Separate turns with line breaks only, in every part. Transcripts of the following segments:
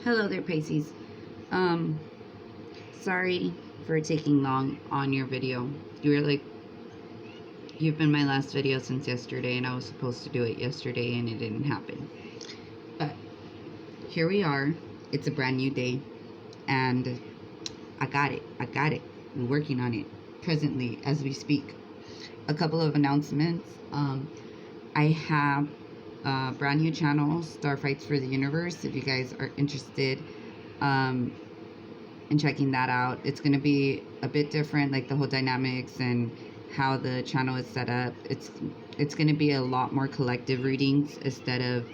Hello there, Pisces. Um, Sorry for taking long on your video. You've been my last video since yesterday, and I was supposed to do it yesterday, and it didn't happen. But here we are. It's a brand new day, and I got it. I'm working on it presently as we speak. A couple of announcements. I have a brand new channel, Starfights for the Universe. If you guys are interested in checking that out, it's going to be a bit different, like the whole dynamics and how the channel is set up. It's going to be a lot more collective readings instead of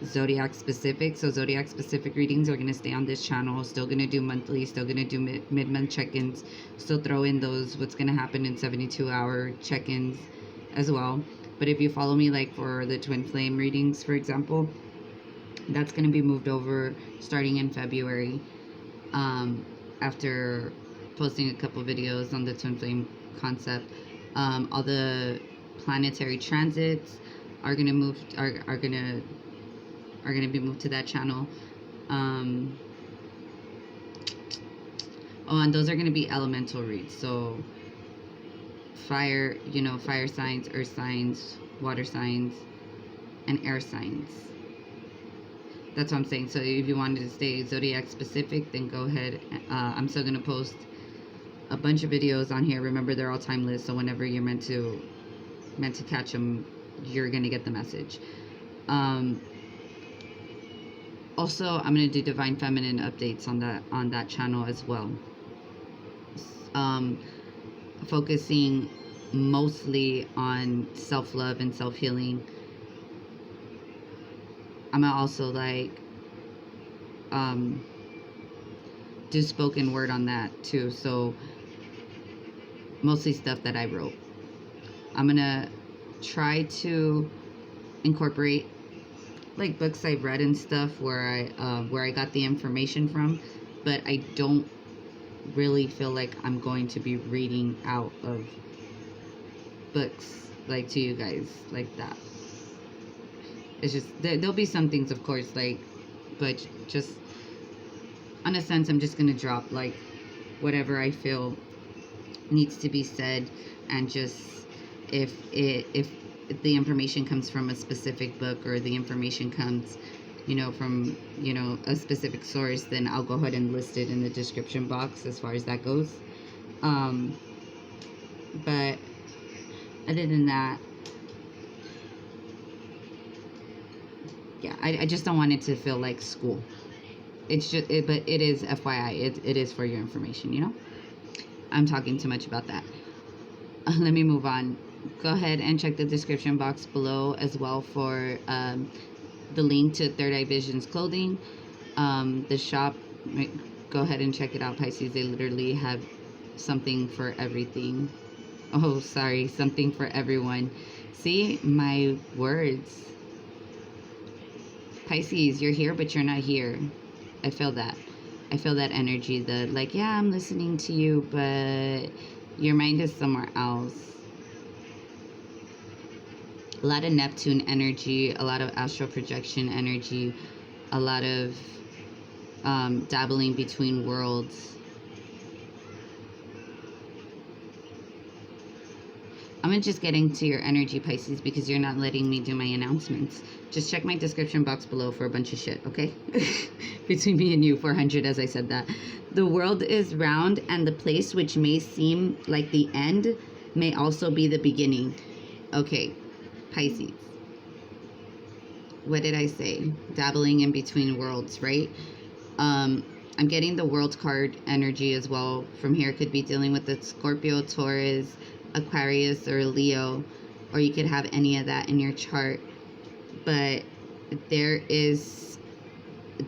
zodiac specific. So zodiac specific readings are going to stay on this channel. Still going to do monthly, still going to do mid-month check-ins, still throw in those what's going to happen in 72-hour check-ins as well. But if you follow me, like for the twin flame readings, for example, that's going to be moved over starting in February, after posting a couple videos on the twin flame concept. All the planetary transits are going to move, are going to be moved to that channel. Oh, and those are going to be elemental reads. So fire, fire signs, earth signs, water signs, and air signs. That's what I'm saying. So if you wanted to stay zodiac specific, then go ahead. I'm still going to post a bunch of videos on here. Remember, they're all timeless, so whenever you're meant to catch them, you're going to get the message. Also, I'm going to do divine feminine updates on that channel as well. Focusing mostly on self-love and self-healing. I'm gonna also do spoken word on that too. So mostly stuff that I wrote. I'm gonna try to incorporate like books I've read and stuff where I got the information from, but I don't really feel like I'm going to be reading out of books like to you guys like that. It's just there'll be some things, of course, but just on a sense, I'm just gonna drop like whatever I feel needs to be said, and just if the information comes from a specific book, or the information comes from a specific source, then I'll go ahead and list it in the description box as far as that goes. But other than that, yeah, I just don't want it to feel like school. It's just but it is FYI, it is for your information. I'm talking too much about that. Let me move on. Go ahead and check the description box below as well for the link to Third Eye Visions clothing. The shop, go ahead and check it out, Pisces. They literally have something for everything. Oh, sorry, something for everyone. See, my words. Pisces, you're here, but you're not here. I feel that. I feel that energy. Yeah, I'm listening to you, but your mind is somewhere else. A lot of Neptune energy, a lot of astral projection energy, a lot of dabbling between worlds. I'm going to just get into your energy, Pisces, because you're not letting me do my announcements. Just check my description box below for a bunch of shit, okay? Between me and you, 400, as I said that. The world is round, and the place which may seem like the end may also be the beginning. Okay, Pisces. What did I say? Dabbling in between worlds, right? I'm getting the world card energy as well from here. Could be dealing with the Scorpio, Taurus, Aquarius, or Leo, or you could have any of that in your chart. But there is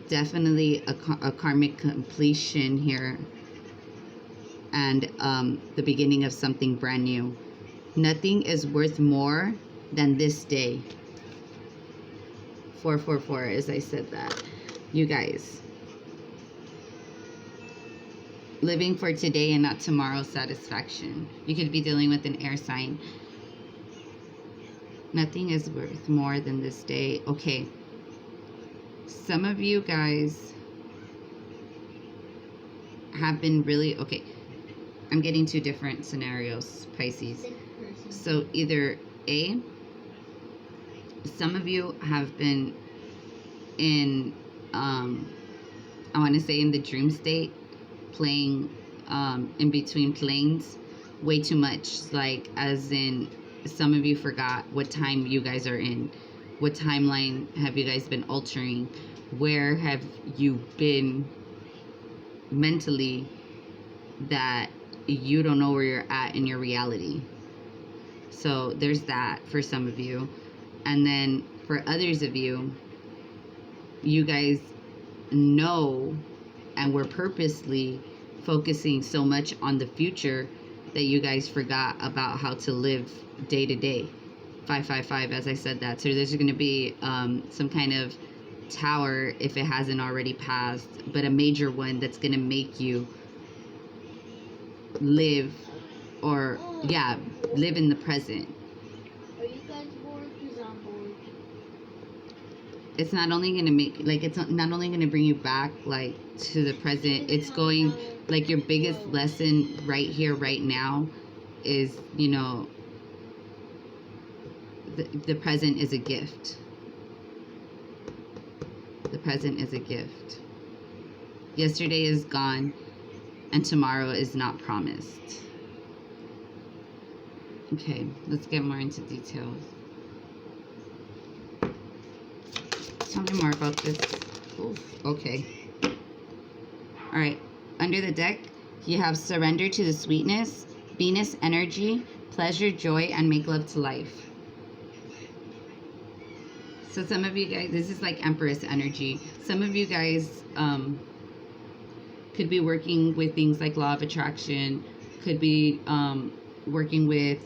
definitely a karmic completion here, and the beginning of something brand new. Nothing is worth more than this day. 444, as I said that. You guys, living for today and not tomorrow's satisfaction. You could be dealing with an air sign. Nothing is worth more than this day. Okay. Some of you guys have been really okay. I'm getting two different scenarios, Pisces. So either A, some of you have been in, I want to say in the dream state, playing in between planes way too much. Like, as in, some of you forgot what time you guys are in. What timeline have you guys been altering? Where have you been mentally that you don't know where you're at in your reality? So there's that for some of you. And then for others of you, you guys know and were purposely focusing so much on the future that you guys forgot about how to live day to day. 555, as I said that. So there's going to be some kind of tower, if it hasn't already passed, but a major one that's going to make you live, or live in the present.
Are you guys bored? Because I'm bored.
It's not only going to make, like, it's not only going to bring you back, like, to the present, it's going, like, your biggest lesson right here, right now is, you know, the present is a gift. The present is a gift. Yesterday is gone, and tomorrow is not promised. Okay, let's get more into details. Tell me more about this. Oof, okay. All right. Under the deck, you have surrender to the sweetness, Venus energy, pleasure, joy, and make love to life. So some of you guys, this is like Empress energy. Some of you guys could be working with things like law of attraction, could be working with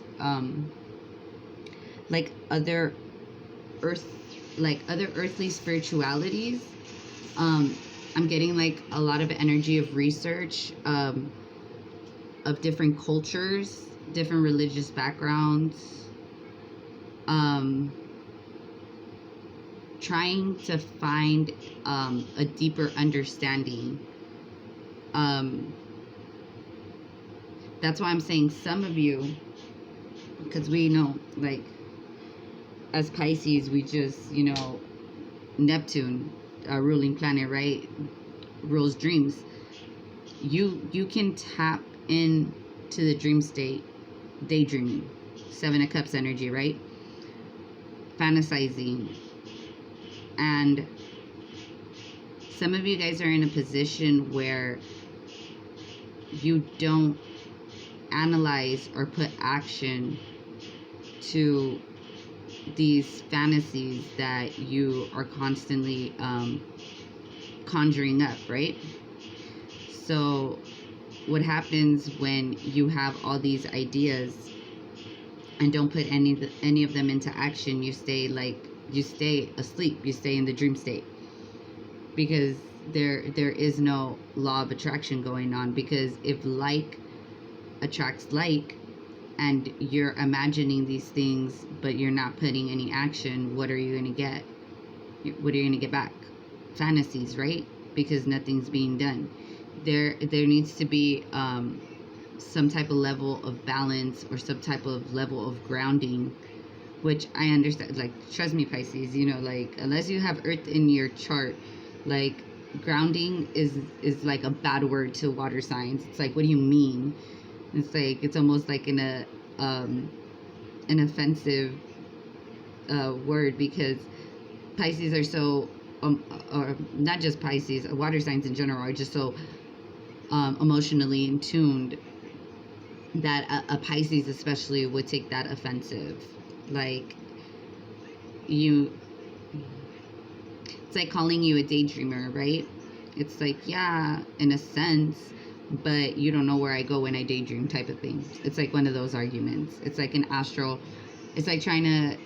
like other earthly spiritualities. I'm getting like a lot of energy of research of different cultures, different religious backgrounds, trying to find a deeper understanding. That's why I'm saying some of you, because we know, like, as Pisces, we just, you know, Neptune, our ruling planet, right, rules dreams. You can tap in to the dream state, daydreaming, Seven of Cups energy, right, fantasizing. And some of you guys are in a position where you don't analyze or put action to these fantasies that you are constantly conjuring up, right? So what happens when you have all these ideas and don't put any of them into action? You stay asleep, you stay in the dream state, because there is no law of attraction going on. Because if like attracts like, and you're imagining these things but you're not putting any action, what are you going to get? What are you going to get back? Fantasies, right? Because nothing's being done. There needs to be some type of level of balance, or some type of level of grounding, which I understand. Like, trust me, Pisces, you know, like, unless you have earth in your chart, like, grounding is like a bad word to water signs. It's like, what do you mean? It's like, it's almost like an offensive word, because Pisces are so or not just Pisces, water signs in general are just so emotionally in tuned, that a Pisces especially would take that offensive. Like, it's like calling you a daydreamer, right? It's like, yeah, in a sense, but you don't know where I go when I daydream, type of thing. It's like one of those arguments. It's like an astral, it's like trying to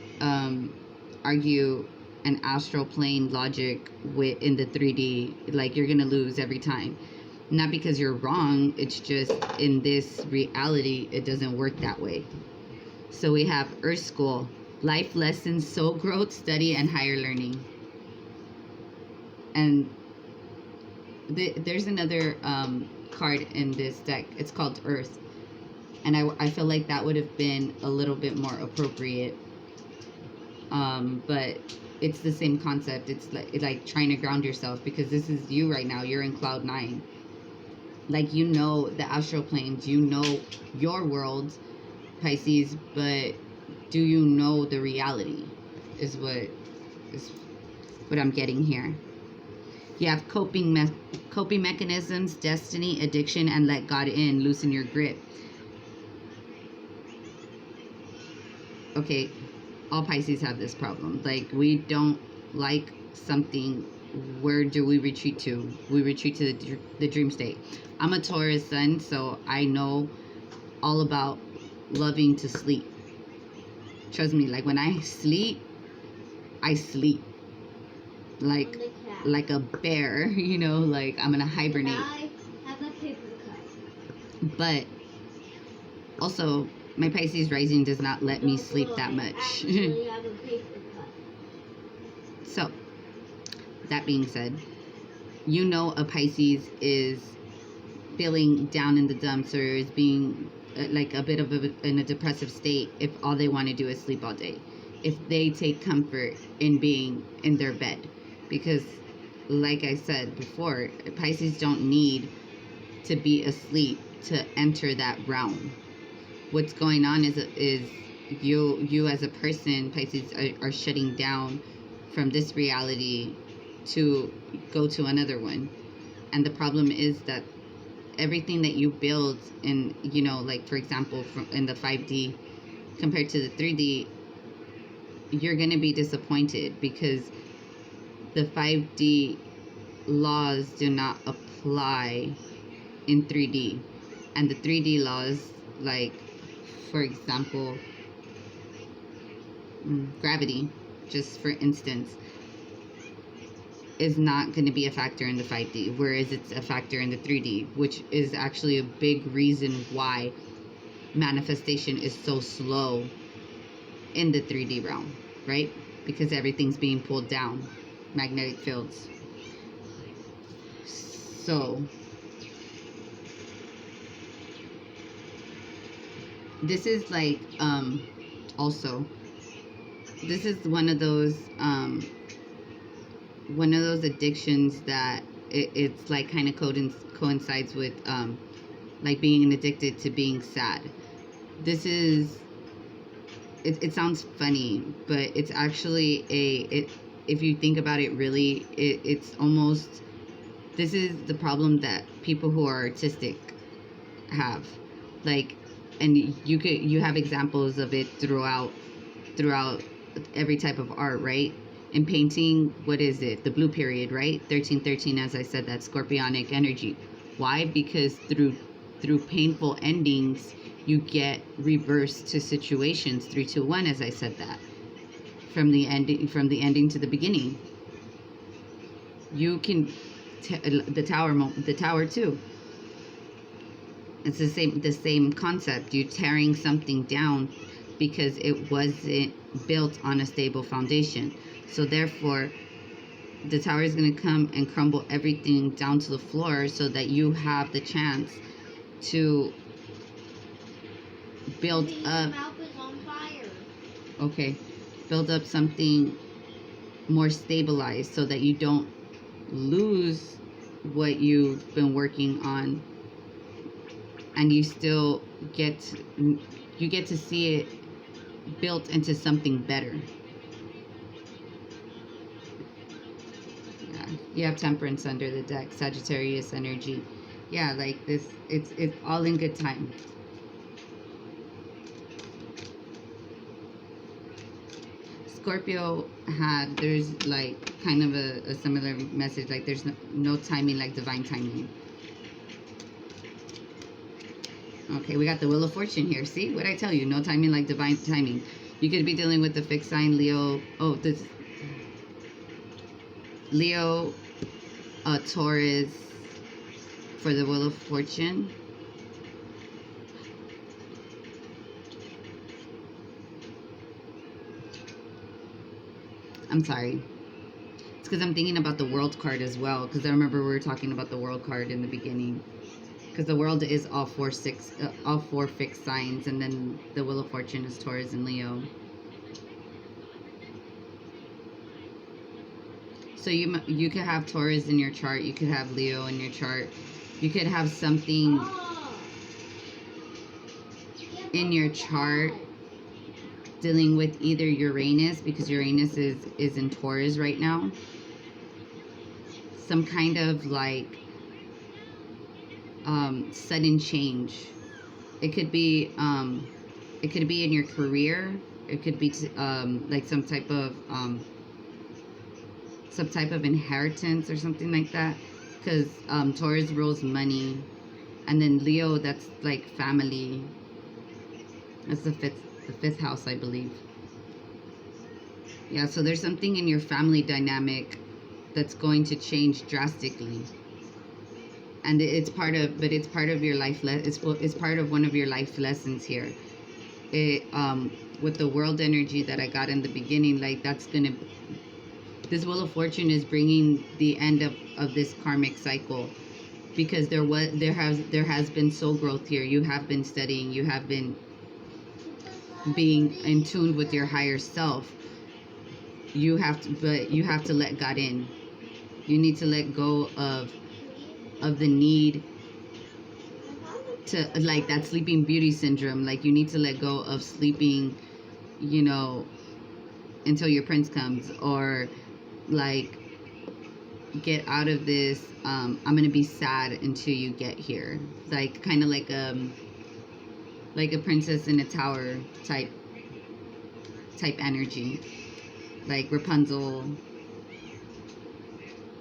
argue an astral plane logic in the 3D. Like, you're gonna lose every time. Not because you're wrong, it's just in this reality it doesn't work that way. So we have Earth School, life lessons, soul growth, study, and higher learning. And there's another card in this deck. It's called Earth. And I feel like that would have been a little bit more appropriate. But it's the same concept. It's like trying to ground yourself, because this is you right now. You're in cloud 9. Like, you know the astral planes, you know your world, Pisces, but do you know the reality is what I'm getting here. You have coping mechanisms, destiny, addiction, and let God in, loosen your grip. Okay, all Pisces have this problem. Like, we don't like something. Where do we retreat to? We retreat to the dream state. I'm a Taurus sun, so I know all about loving to sleep. Trust me, like when I sleep like a bear, you know, like I'm gonna hibernate.
I have a paper cut.
But also, my Pisces rising does not let me sleep that much.
Actually have a paper cut.
So, that being said, you know a Pisces is feeling down in the dumps, or is being like a bit of in a depressive state if all they want to do is sleep all day. If they take comfort in being in their bed. Because, like I said before, Pisces don't need to be asleep to enter that realm. What's going on is you as a person, Pisces, are shutting down from this reality to go to another one. And the problem is that everything that you build in, you know, like for example, in the 5D compared to the 3D, you're going to be disappointed, because the 5D laws do not apply in 3D. And the 3D laws, like, for example, gravity, just for instance, is not going to be a factor in the 5D, whereas it's a factor in the 3D, which is actually a big reason why manifestation is so slow in the 3D realm, right? Because everything's being pulled down, magnetic fields. So this is like also, this is one of those addictions that it's like kind of coincides with like being addicted to being sad. This is, it sounds funny, but it's actually if you think about it really, it's almost, this is the problem that people who are artistic have. Like, and you have examples of it throughout every type of art, right? In painting, what is it? The blue period, right? 1313, as I said, that scorpionic energy. Why? Because through painful endings, you get reversed to situations. 321, as I said that. From the ending to the beginning. You can the tower too. It's the same concept. You're tearing something down because it wasn't built on a stable foundation. So therefore, the tower is going to come and crumble everything down to the floor, so that you have the chance to build up.
Your mouth is on fire.
Okay, build up something more stabilized, so that you don't lose what you've been working on, and you still get to see it built into something better. Yeah, you have Temperance under the deck, Sagittarius energy. Yeah, like this, it's all in good time. Scorpio there's like kind of a similar message, like there's no timing like divine timing. Okay, we got the Wheel of Fortune here. See what I tell you? No timing like divine timing. You could be dealing with the fixed sign Leo. Oh, this Leo, Taurus for the Wheel of Fortune. I'm sorry. It's because I'm thinking about the World card as well, because I remember we were talking about the World card in the beginning. because the world is all four fixed signs, and then the Wheel of Fortune is Taurus and Leo. So you could have Taurus in your chart, you could have Leo in your chart, you could have something in your chart dealing with either Uranus, because Uranus is in Taurus right now. Some kind of like sudden change. It could be in your career. It could be like some type of inheritance or something like that. Because Taurus rules money, and then Leo, that's like family. That's the fifth house, I believe. Yeah, so there's something in your family dynamic that's going to change drastically, and it's part of your life. It's part of one of your life lessons here. It with the world energy that I got in the beginning, like this Wheel of Fortune is bringing the end of this karmic cycle, because there has been soul growth here. You have been studying. You have been being in tune with your higher self. You have to let God in. You need to let go of the need to, like, that sleeping beauty syndrome. Like, you need to let go of sleeping, until your prince comes, or like get out of this I'm gonna be sad until you get here, like kind of like a princess in a tower type energy, like Rapunzel.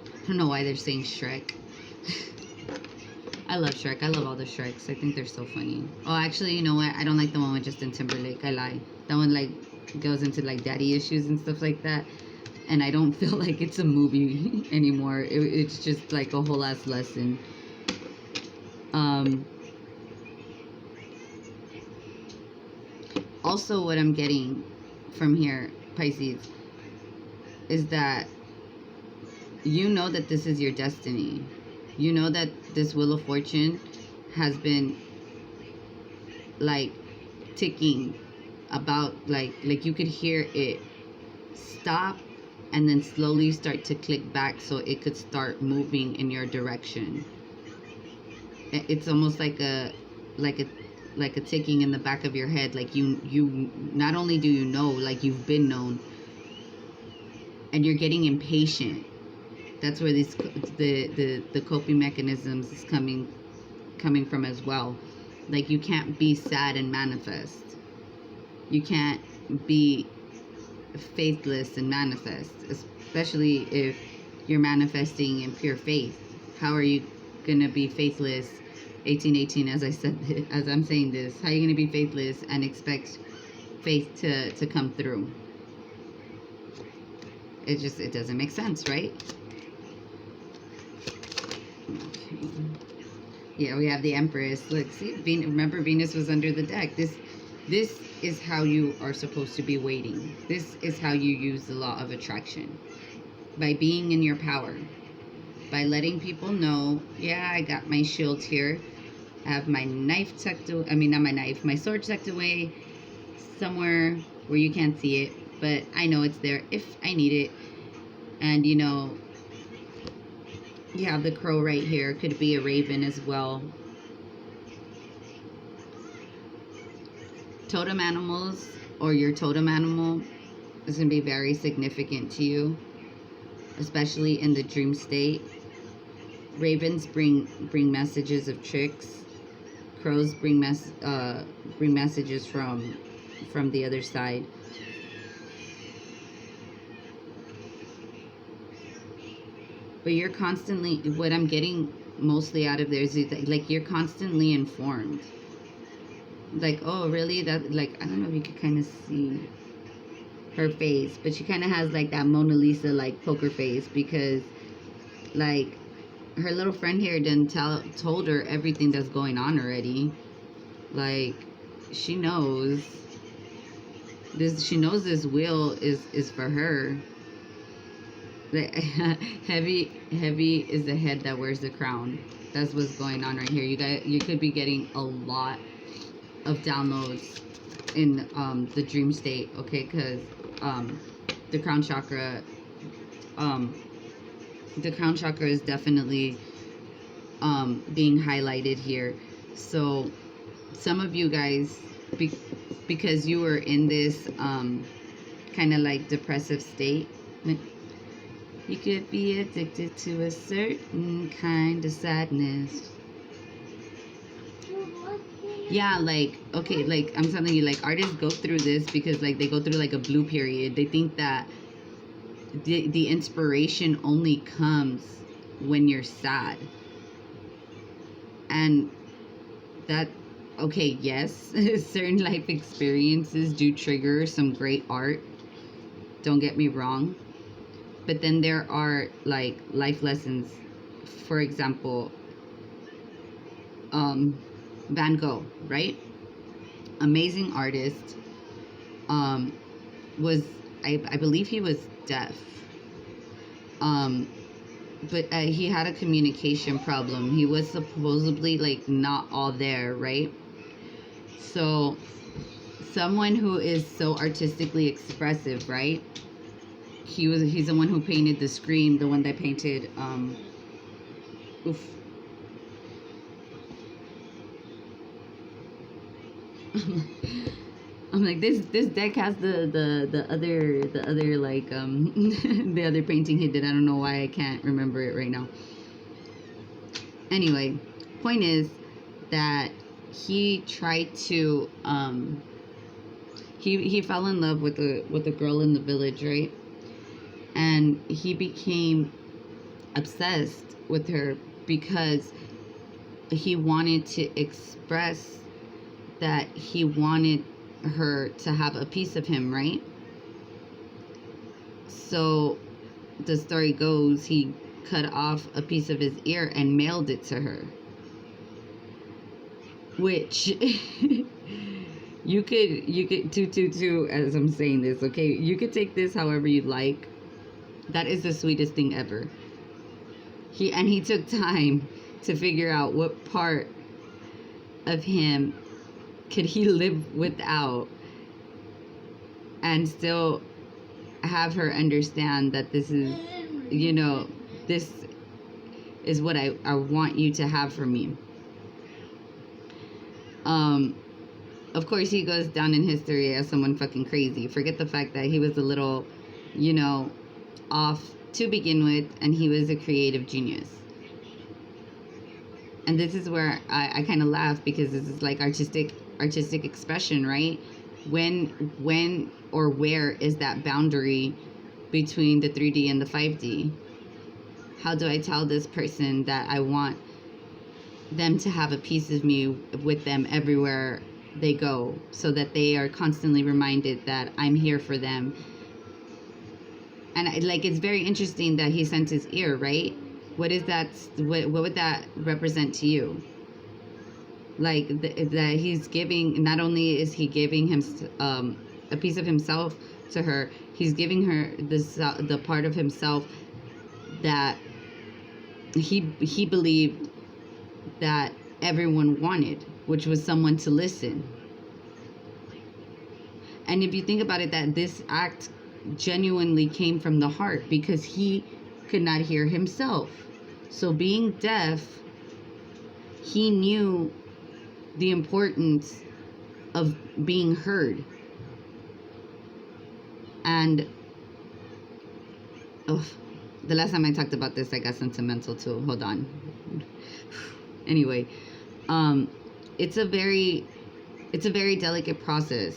I don't know why they're saying Shrek. I love Shrek. I love all the Shreks. I think they're so funny. Oh, actually, you know what? I don't like the one with Justin Timberlake. I lie. That one like goes into like daddy issues and stuff like that. And I don't feel like it's a movie anymore. It's just like a whole ass lesson. Also, what I'm getting from here, Pisces, is that you know that this is your destiny. You know that this Wheel of Fortune has been like ticking about, like you could hear it stop and then slowly start to click back so it could start moving in your direction. It's almost like a ticking in the back of your head. Like you not only do you know, like you've been known, and you're getting impatient. That's where the coping mechanisms is coming from as well. Like, you can't be sad and manifest. You can't be faithless and manifest, especially if you're manifesting in pure faith. How are you gonna be faithless? 1818, as I said, as I'm saying this, how are you gonna be faithless and expect faith to come through? It doesn't make sense, right? Okay. Yeah, we have the Empress. Look, see, remember Venus was under the deck. This is how you are supposed to be waiting. This is how you use the law of attraction. By being in your power. By letting people know, yeah, I got my shield here. I have my knife tucked away. I mean, not my knife, my sword tucked away somewhere where you can't see it. But I know it's there if I need it. And, you have the crow right here. Could be a raven as well. Totem animals, or your totem animal, is going to be very significant to you, especially in the dream state. Ravens bring messages of tricks. Crows bring messages from the other side. But you're constantly, what I'm getting mostly out of there is like you're constantly informed. Like, oh, really? That, like, I don't know if you could kind of see her face, but she kind of has like that Mona Lisa like poker face, because like her little friend here told her everything that's going on already. Like, she knows this. She knows this wheel is for her. Heavy is the head that wears the crown. That's what's going on right here. You could be getting a lot of downloads in the dream state, okay? Because the crown chakra, um, is definitely being highlighted here. So some of you guys, because you were in this kind of like depressive state, you could be addicted to a certain kind of sadness. Yeah, like, okay, like, I'm telling you, like, artists go through this because, like, they go through, like, a blue period. They think that the inspiration only comes when you're sad. And that, okay, yes, certain life experiences do trigger some great art. Don't get me wrong. But then there are, like, life lessons. For example, Van Gogh, right? Amazing artist. Was I believe he was deaf. But he had a communication problem. He was supposedly like not all there, right? So someone who is so artistically expressive, right? He's the one who painted the Scream, the one that painted oof. I'm like, this deck has the other like the other painting he did. I don't know why I can't remember it right now. Anyway, point is that he tried to he fell in love with a girl in the village, right? And he became obsessed with her because he wanted to express that he wanted her to have a piece of him, right? So the story goes he cut off a piece of his ear and mailed it to her, which you could two as I'm saying this, okay, you could take this however you like. That is the sweetest thing ever. He took time to figure out what part of him could he live without and still have her understand that this is, this is what I want you to have for me. Of course, he goes down in history as someone fucking crazy. Forget the fact that he was a little, off to begin with, and he was a creative genius. And this is where I kind of laugh, because this is like artistic expression, right? When or where is that boundary between the 3D and the 5D? How do I tell this person that I want them to have a piece of me with them everywhere they go, so that they are constantly reminded that I'm here for them? And it's very interesting that he sent his ear, right? What is that? What would that represent to you? Like that he's giving. Not only is he giving him a piece of himself to her, he's giving her the part of himself that he believed that everyone wanted, which was someone to listen. And if you think about it, that this act genuinely came from the heart, because he could not hear himself. So being deaf, he knew the importance of being heard. And the last time I talked about this, I got sentimental too. Hold on. Anyway, it's a very delicate process.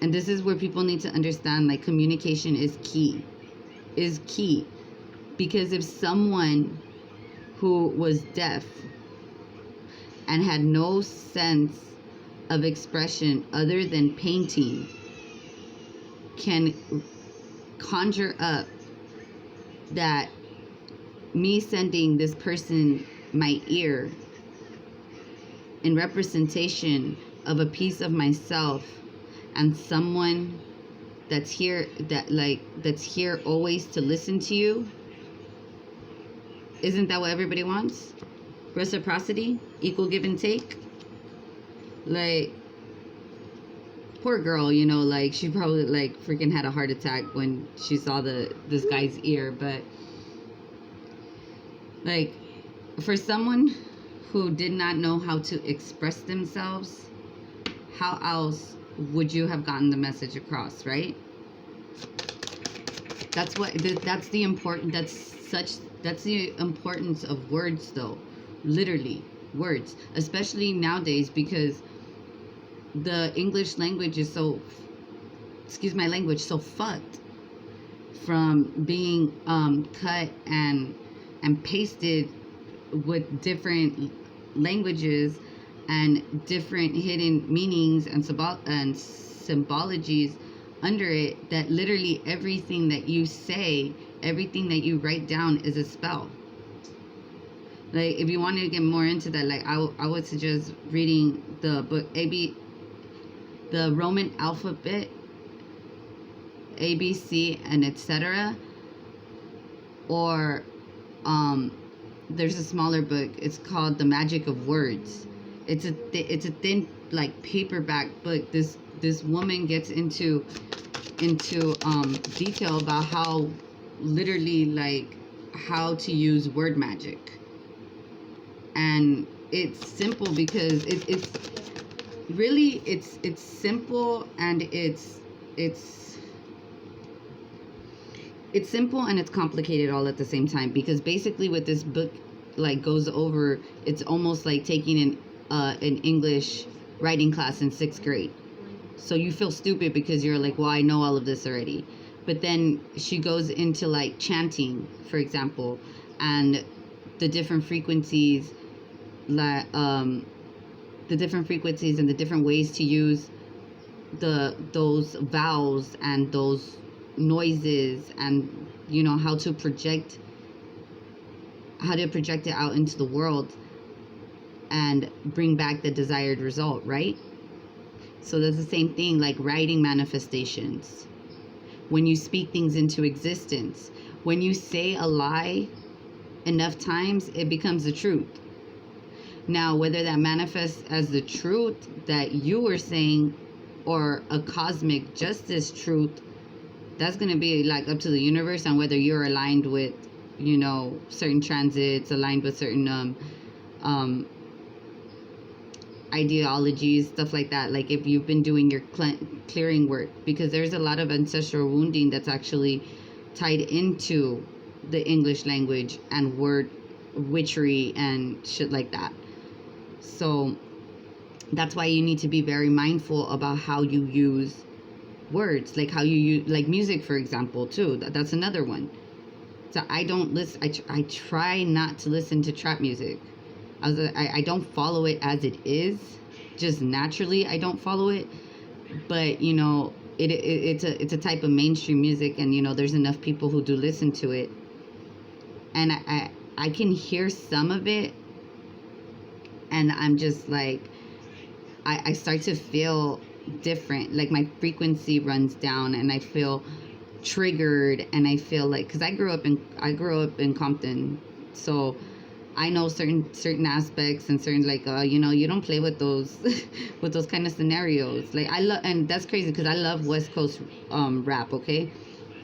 And this is where people need to understand, like, communication is key. Because if someone who was deaf and had no sense of expression other than painting can conjure up that me sending this person my ear in representation of a piece of myself, and someone that's here always to listen to you, isn't that what everybody wants? reciprocity, equal give and take. Like, poor girl, you know, like she probably like freaking had a heart attack when she saw this guy's ear. But like, for someone who did not know how to express themselves, how else would you have gotten the message across, right? That's what that's the important that's the importance of words, though. Literally, words, especially nowadays, because the English language is so, excuse my language, so fucked from being cut and pasted with different languages and different hidden meanings and symbologies under it, that literally everything that you say, everything that you write down is a spell. Like, if you wanted to get more into that, like I would suggest reading the book the Roman alphabet, ABC and etc. Or there's a smaller book. It's called The Magic of Words. It's a thin like paperback book. This woman gets into detail about how literally like how to use word magic. And it's simple because it's really it's simple, and it's simple and it's complicated all at the same time, because basically what this book like goes over, it's almost like taking an English writing class in 6th grade. So you feel stupid because you're like, well, I know all of this already. But then she goes into like chanting, for example, and the different frequencies, and the different ways to use those vowels and those noises, and you know how to project it out into the world and bring back the desired result, right? So that's the same thing, like writing manifestations. When you speak things into existence, when you say a lie enough times, it becomes the truth. Now, whether that manifests as the truth that you were saying or a cosmic justice truth, that's going to be like up to the universe, and whether you're aligned with, you know, certain transits, aligned with certain ideologies, stuff like that. Like if you've been doing your clearing work, because there's a lot of ancestral wounding that's actually tied into the English language and word witchery and shit like that. So that's why you need to be very mindful about how you use words, like how you use, like music, for example, too. That's another one. So I don't listen. I try not to listen to trap music. I don't follow it as it is, just naturally. I don't follow it, but you know, it's a type of mainstream music, and you know, there's enough people who do listen to it, and I can hear some of it, and I'm just like, I start to feel different. Like my frequency runs down, and I feel triggered, and I feel like, because I grew up in Compton, so I know certain aspects and certain, like, you know, you don't play with those with those kind of scenarios. Like I love, and that's crazy because I love West Coast rap. Okay,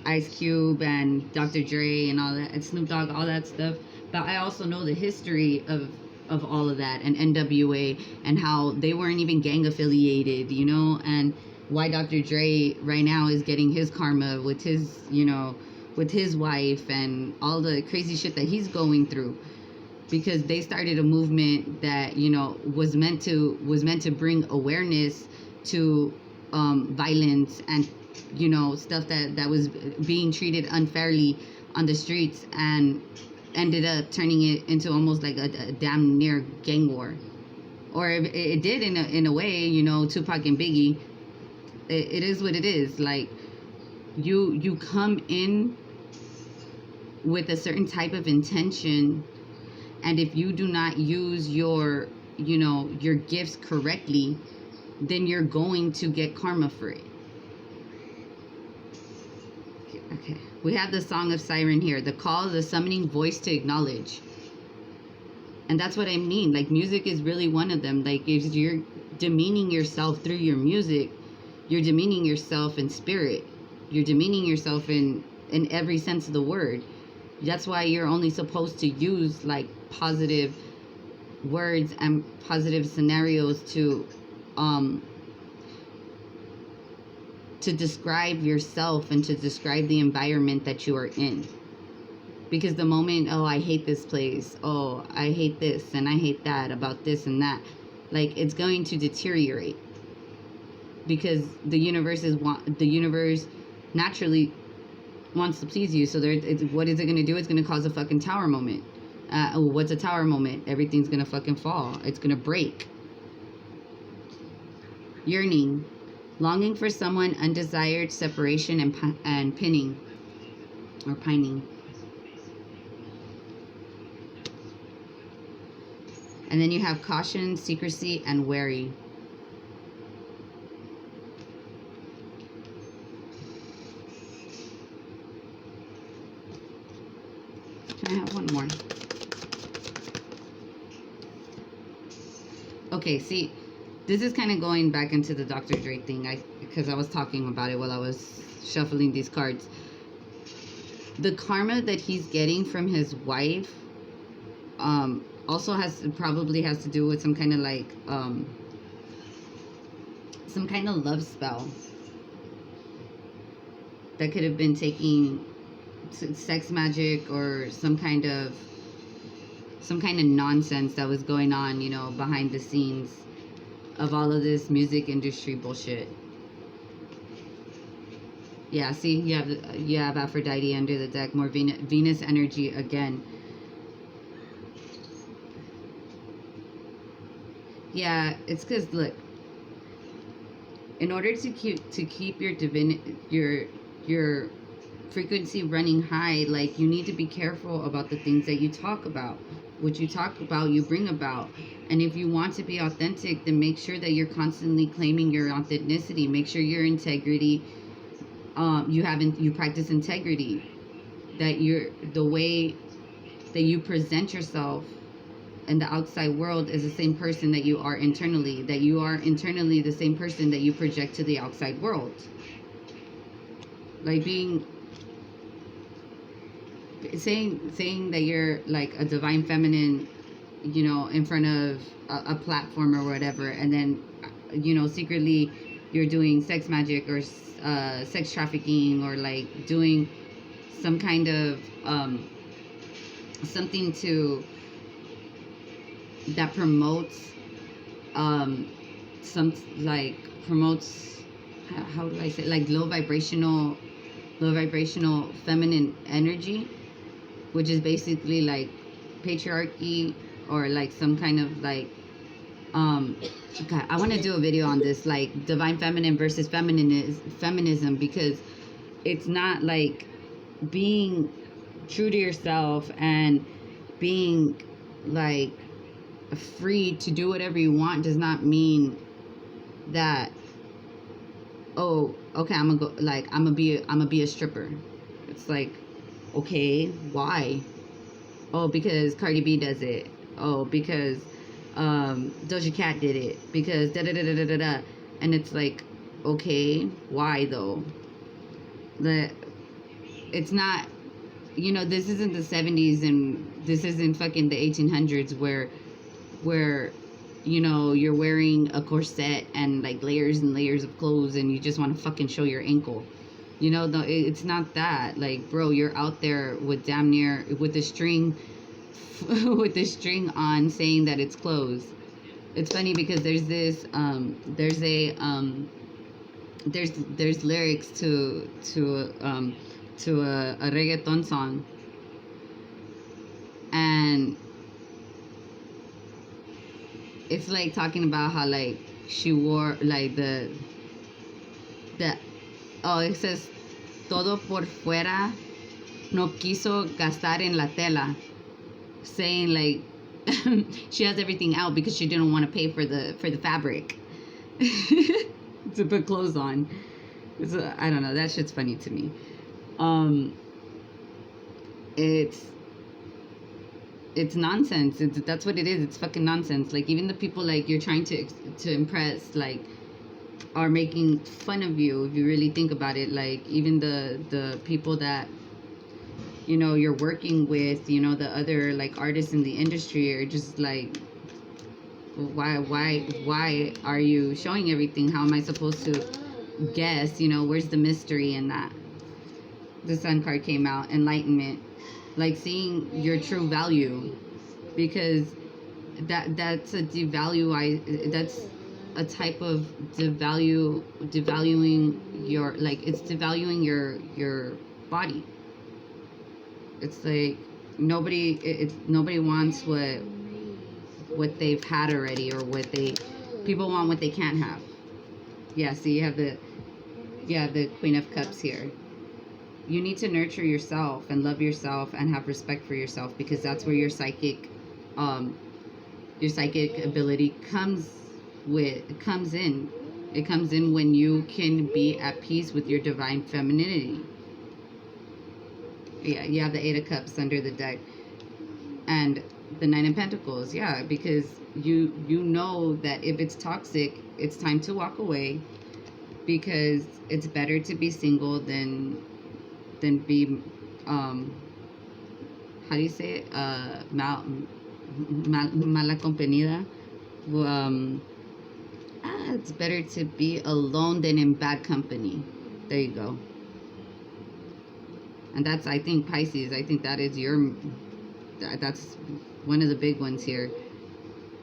Ice Cube and Dr. Dre and all that, and Snoop Dogg, all that stuff. But I also know the history of all of that, and NWA, and how they weren't even gang affiliated, you know, and why Dr. Dre right now is getting his karma with his, you know, with his wife and all the crazy shit that he's going through, because they started a movement that, you know, was meant to bring awareness to violence and, you know, stuff that was being treated unfairly on the streets, and ended up turning it into almost like a damn near gang war. Or it did in a way, you know, Tupac and Biggie. It is what it is. Like you come in with a certain type of intention, and if you do not use your, you know, your gifts correctly, then you're going to get karma for it. Okay, we have the Song of Siren here. The call of the summoning voice to acknowledge. And that's what I mean. Like, music is really one of them. Like, if you're demeaning yourself through your music, you're demeaning yourself in spirit. You're demeaning yourself in every sense of the word. That's why you're only supposed to use like positive words and positive scenarios um to describe yourself and to describe the environment that you are in. Because the moment, oh, I hate this place, oh, I hate this and I hate that about this and that, like, it's going to deteriorate. Because the universe naturally wants to please you. So what is it going to do? It's going to cause a fucking tower moment. What's a tower moment? Everything's going to fucking fall. It's going to break. Yearning. Longing for someone, undesired separation, and pinning. Or pining. And then you have caution, secrecy, and wary. Can I have one more? Okay, see, this is kind of going back into the Dr. Dre thing, because I was talking about it while I was shuffling these cards. The karma that he's getting from his wife also probably has to do with some kind of like some kind of love spell that could have been taking sex magic or some kind of nonsense that was going on, you know, behind the scenes of all of this music industry bullshit. Yeah, see, you have Aphrodite under the deck, more Venus energy again. Yeah, it's because, look, in order to keep your frequency running high, like, you need to be careful about the things that you talk about. What you talk about, you bring about. And if you want to be authentic, then make sure that you're constantly claiming your authenticity. Make sure your integrity, you practice integrity. That the way that you present yourself in the outside world is the same person that you are internally. That you are internally the same person that you project to the outside world. Like saying that you're like a divine feminine, you know, in front of a platform or whatever, and then, you know, secretly you're doing sex magic or sex trafficking, or like doing some kind of something that promotes promotes, how do I say, like low vibrational feminine energy, which is basically like patriarchy, or like some kind of like God, I want to do a video on this, like divine feminine versus feminism, because it's not like being true to yourself and being like free to do whatever you want does not mean that, oh, okay, I'm gonna be a stripper. It's like, okay, why? Oh, because Cardi B does it. Oh, because Doja Cat did it. Because da da da da da da da. And it's like, okay, why though? It's not, you know, this isn't the 70s, and this isn't fucking the 1800s where you know, you're wearing a corset and like layers and layers of clothes and you just want to fucking show your ankle. You know, no, it's not that. Like, bro, you're out there with damn near with the string with the string on, saying that it's clothes. It's funny because there's this there's lyrics to a reggaeton song, and it's like talking about how like she wore like the it says todo por fuera no quiso gastar en la tela, saying like she has everything out because she didn't want to pay for the fabric to put clothes on. So, I don't know, that shit's funny to me. It's it's nonsense. That's what it is. It's fucking nonsense. Like, even the people like you're trying to impress, like, are making fun of you. If you really think about it, like, even the people that, you know, you're working with, you know, the other like artists in the industry are just like, why are you showing everything? How am I supposed to guess? You know, where's the mystery in that? The Sun card came out, enlightenment, like seeing your true value, because that's a that's a type of devaluing your, like, it's devaluing your body. It's like nobody wants what they've had already, or people want what they can't have. Yeah, so you have the Queen of Cups here. You need to nurture yourself and love yourself and have respect for yourself, because that's where your psychic ability comes in. It comes in when you can be at peace with your divine femininity. Yeah, you have the Eight of Cups under the deck, and the Nine of Pentacles. Yeah, because you know that if it's toxic, it's time to walk away, because it's better to be single than be how do you say it, mala compañía. It's better to be alone than in bad company. There you go. And that's, I think, Pisces, I think that is that's one of the big ones here.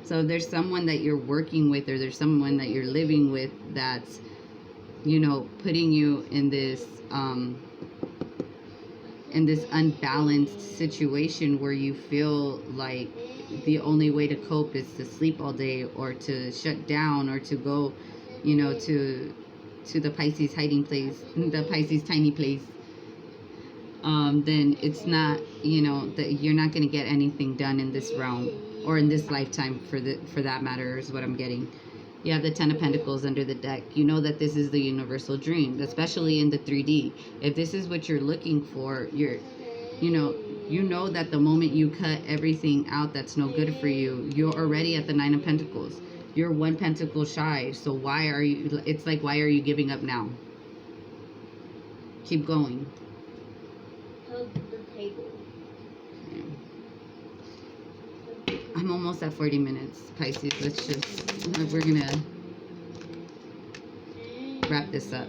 So there's someone that you're working with, or there's someone that you're living with that's, you know, putting you in this unbalanced situation where you feel like the only way to cope is to sleep all day, or to shut down, or to go, you know, to the Pisces hiding place, the Pisces tiny place. Then it's not, you know, that you're not going to get anything done in this realm, or in this lifetime, for that matter, is what I'm getting. You have the Ten of Pentacles under the deck. You know that this is the universal dream, especially in the 3D. If this is what you're looking for, you know that the moment you cut everything out that's no good for you, you're already at the Nine of Pentacles. You're one pentacle shy. So why are you, it's like, why are you giving up now? Keep going.
Hug the table.
Yeah. I'm almost at 40 minutes, Pisces. We're gonna wrap this up.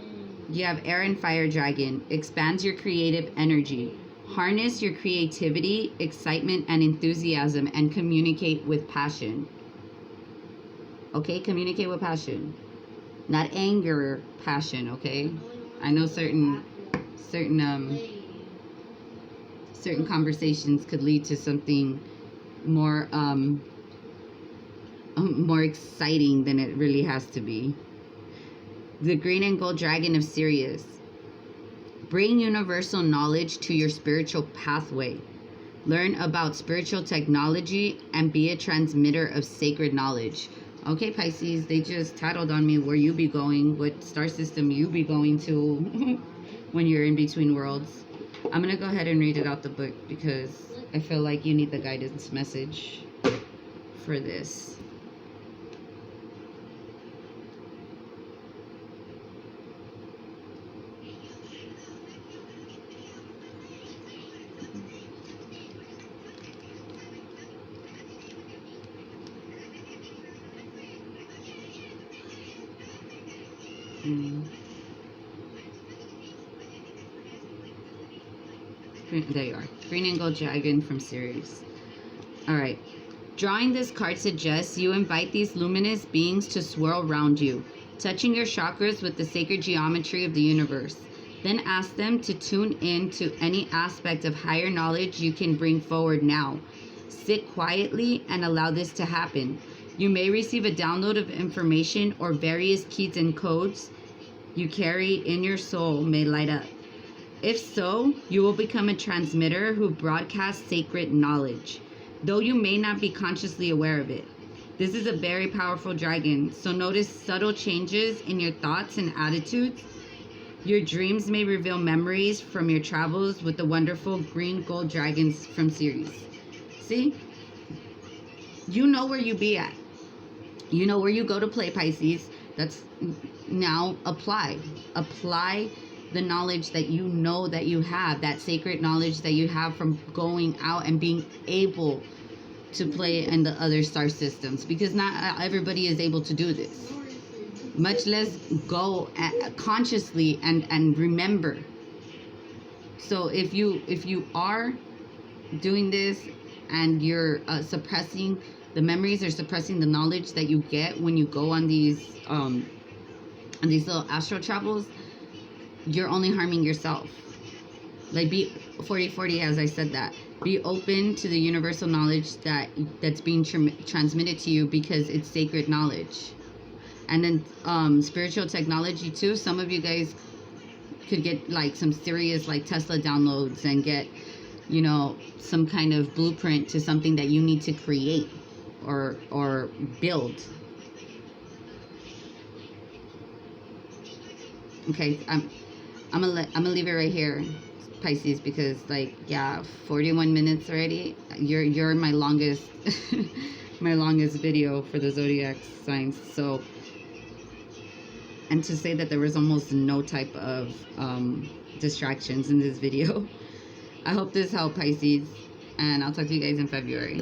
You have Air and Fire Dragon. Expands your creative energy. Harness your creativity, excitement, and enthusiasm, and communicate with passion. Okay, communicate with passion. Not anger, passion, okay? I know certain conversations could lead to something more more exciting than it really has to be. The Green and Gold Dragon of Sirius. Bring universal knowledge to your spiritual pathway. Learn about spiritual technology and be a transmitter of sacred knowledge. Okay, Pisces, they just tattled on me where you be going, what star system you be going to when you're in between worlds. I'm going to go ahead and read it out the book, because I feel like you need the guidance message for this. There you are. Green and Gold Dragon from Sirius. Alright. Drawing this card suggests you invite these luminous beings to swirl around you, touching your chakras with the sacred geometry of the universe. Then ask them to tune in to any aspect of higher knowledge you can bring forward now. Sit quietly and allow this to happen. You may receive a download of information, or various keys and codes you carry in your soul may light up. If so, you will become a transmitter who broadcasts sacred knowledge, though you may not be consciously aware of it. This is a very powerful dragon, so notice subtle changes in your thoughts and attitudes. Your dreams may reveal memories from your travels with the wonderful green gold dragons from Sirius. See? You know where you be at. You know where you go to play, Pisces. That's now apply the knowledge that you know that you have, that sacred knowledge that you have from going out and being able to play in the other star systems, because not everybody is able to do this, much less go consciously and remember. So if you are doing this and you're suppressing the memories or suppressing the knowledge that you get when you go on these little astral travels, you're only harming yourself. Like, be 40/40, as I said that. Be open to the universal knowledge that's being transmitted to you, because it's sacred knowledge. And then spiritual technology too. Some of you guys could get like some serious like Tesla downloads and get, you know, some kind of blueprint to something that you need to create or build. Okay, I'm gonna leave it right here, Pisces, because like, yeah, 41 minutes already. You're my longest my longest video for the zodiac signs. So, and to say that there was almost no type of distractions in this video. I hope this helped, Pisces, and I'll talk to you guys in February.